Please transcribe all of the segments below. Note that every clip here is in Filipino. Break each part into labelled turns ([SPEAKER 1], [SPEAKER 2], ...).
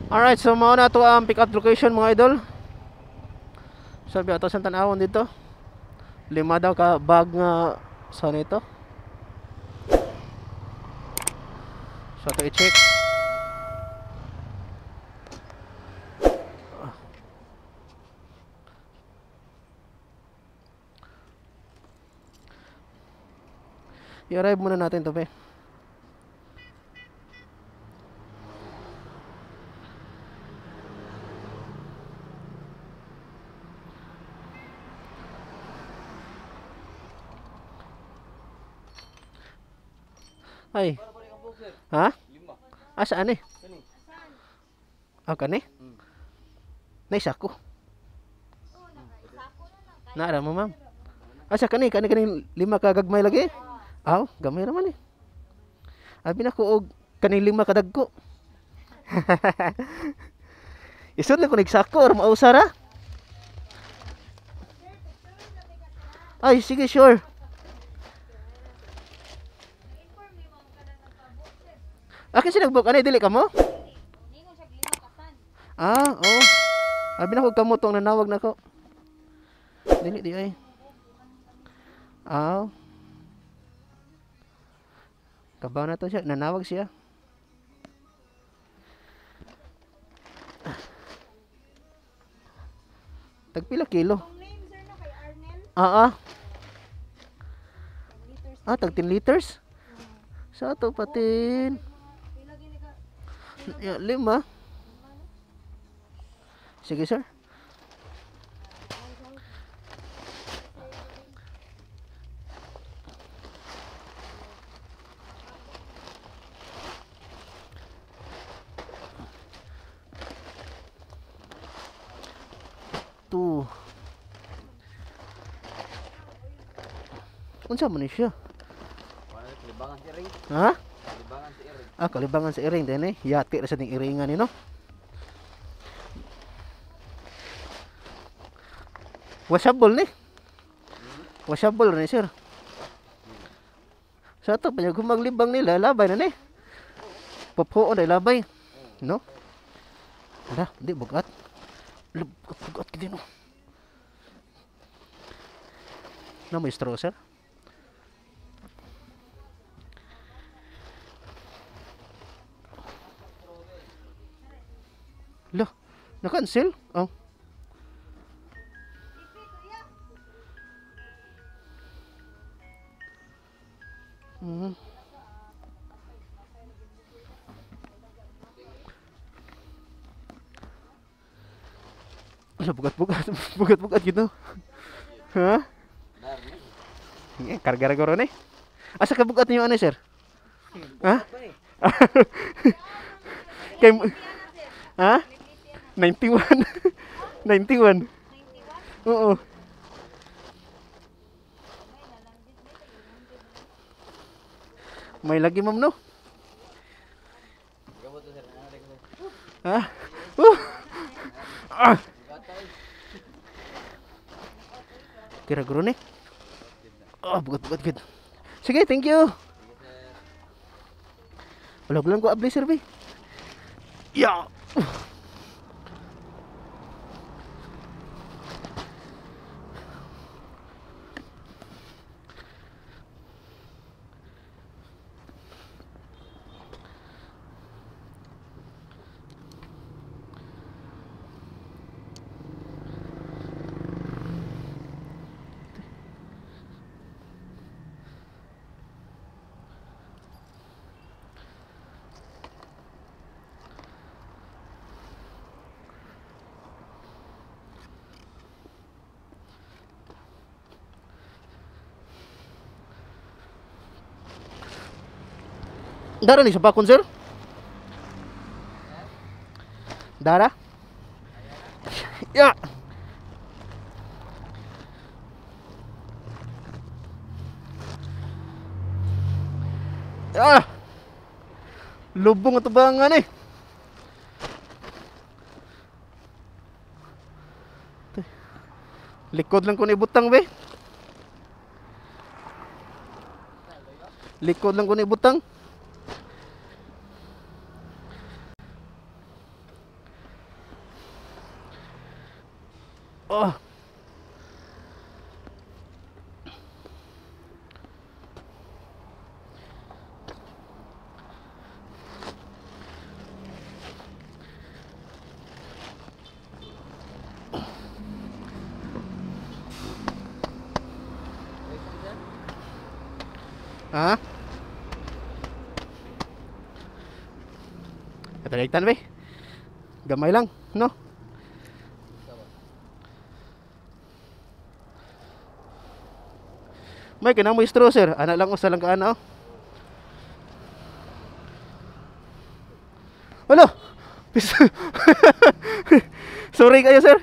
[SPEAKER 1] Alright, so mao na to ang pick up location mga idol. Sabi ato sa tanawon dito. 5 daw ka bag nga sa nito. So ato i-check. I-arrive muna natin to, pe. Ay. Ha? Ah, saan eh? Ah, kani? Naisa ko. Naara mo, ma'am. Asa kani? Kani 5 ka gagmay lagi? Aw, gamay naman eh. Abi na ko og kani 5 ka dagko. Isod lang ko nagsako or mausara. Ay, sige, sure. Akin siya nag-book. Ano, dili ka mo? Ah, oo. Abi na ko kamo tong nanawag na ko. Dili, di ay. Ah. Kabaw na to siya. Nanawag siya. Tagpila kilo? Ah, ah. Ah, tag 10 liters? Sa ato patin. Ya, 5. Sige, sir. Tu. Unsa man ni siya?
[SPEAKER 2] Kalibangan si Iring.
[SPEAKER 1] Ha?
[SPEAKER 2] Kalibangan si Iring.
[SPEAKER 1] Ah, kalibangan sa iring din eh. Yati ra sa ding iringan ni no. Washable ni. Washable ni sir. Sa to pa kung maglibang nila labay na ni. Popuon ay labay. No? Ala, di bugat. Bugat kidi no. Na may straw sir. Lah, na-cancel? Oh. Mhm. Ala, bugat-bugat. Bugat-bugat gitu. Ha? Karga-karga ron eh. Asa ka bugat niyo ano, sir? Ha? Kay ha? 91. 91. Oo. May lagi ma'am no? Ha? Ah. Kira guro ni. Oh, bugat-bugat gid. Sige, thank you. Wala ko lang ko abli sir, be. Ya. Dara ni sa bakon sir? Dara? Ya. Ah. Lubong at bangan eh. Likod lang ko ni butang be. Likod lang ko ni butang. Oh. Ha? Kataliktan ba? Gamay lang, no? May kinang mo straw, sir. Ana lang usa lang ka ana. Wala. Sorry kayo, sir.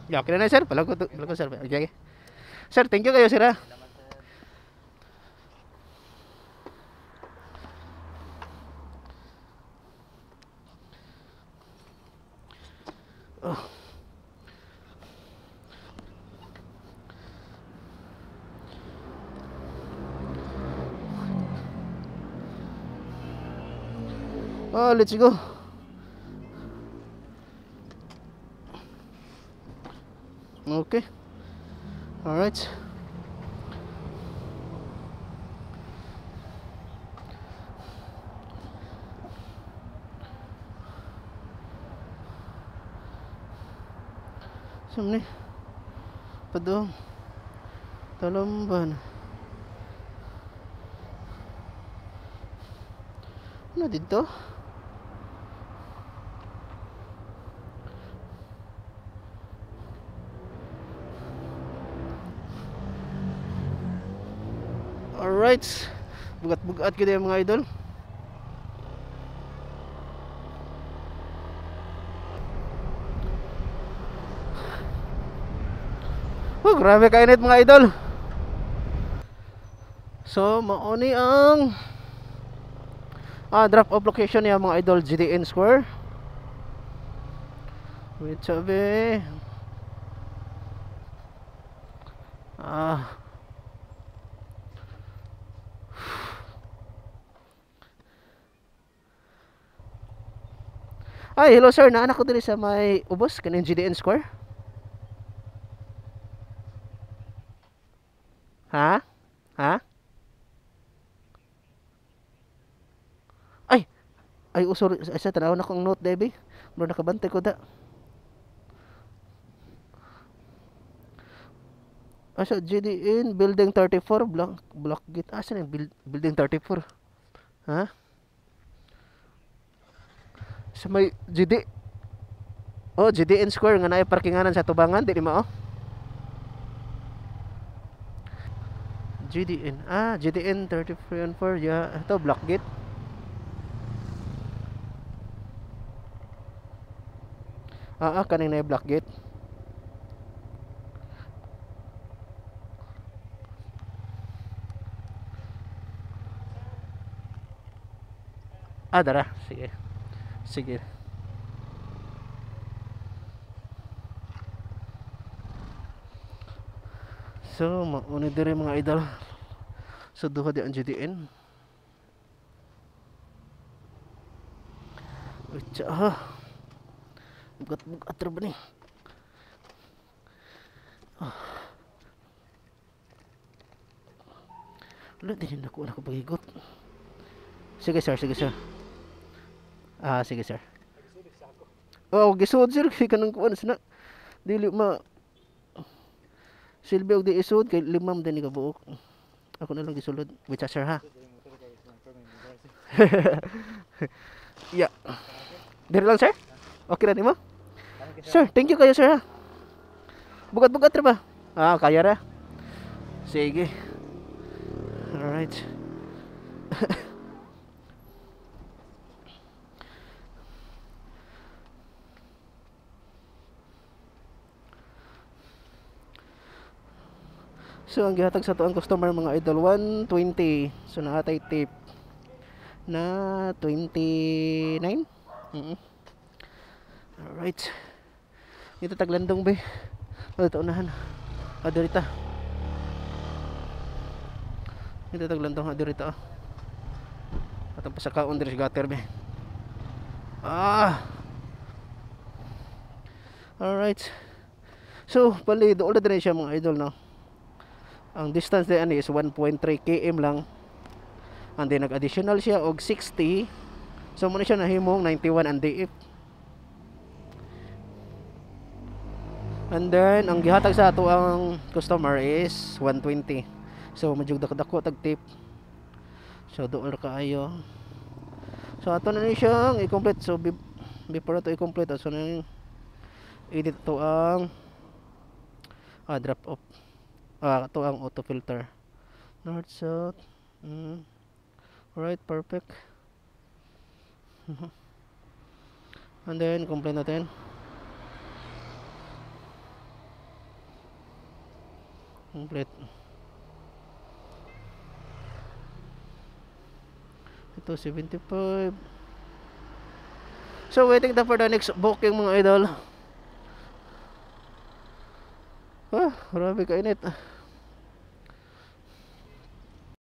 [SPEAKER 1] Ya, okay na, sir. Palago, sir. Okay. Sir, thank you kayo, sir. Ha? Oh. Oh, let's go. Okay. All right. Sumni. Padong. Talamban. Ano dito? Alright. Bugat-bugat kita yung mga idol. Oh, grabe kainit mga idol. So, mauni ang drop off location niya mga idol, GDN Square. Wait, sabi. Ay, hello sir, naanak ko dili sa may ubos kaning GDN Square. Ha? Ha? Ay, sorry, sa tanaw na kong note, Debbie. Bro, nakabantay ko da. Sa GDN Building 34 block gate. Saan yung Building 34? Ha? Sa may GDN Square nga naay parkinganan sa Tubangan, di mo GDN 33 and 4, yeah, ito block gate. Kaning na block gate. Dara, sige. Sige. So, mauni diri mga idol. So, duha di ang GDN. Ucha. Bugat-bugat ra ba ni? Wala din ako pagigot. Sige sir, sige sir. Sige sir. Gisod sir kay kanang kuan sana. Dili ma silbi og di isod kay limam din ni kabuok. Ako na lang gisulod. Wait sir ha. Yeah. Dire lang sir. Okay ra nimo? Sir, thank you kayo sir ha. Bugat-bugat ra ba? Kaya ra. Sige. Alright. So ang gihatag sa tuang customer mga idol 120. So naatay tip na 29. Alright. Ito taglandong ba? Ito unahan. Adirita. Ito taglandong adirita. Atong pasakaon diri sa gutter be. Ah. Alright. So, bali doon na din siya mga idol, no. Ang distance din ani is 1.3 km lang. And then nag-additional siya og 60. So mo na siya nahimong 91 ang DF. And then ang gihatag sa ato ang customer is 120. So medyo dako tag tip. So doon kaayo. So ato na ni siyang i-complete. So before to i-complete, so na edit to ang drop off. To ang auto filter. North south. Alright, perfect. And then complete natin. Complete. Ito 75. So waiting na for the next booking mga idol. Grabe kainit.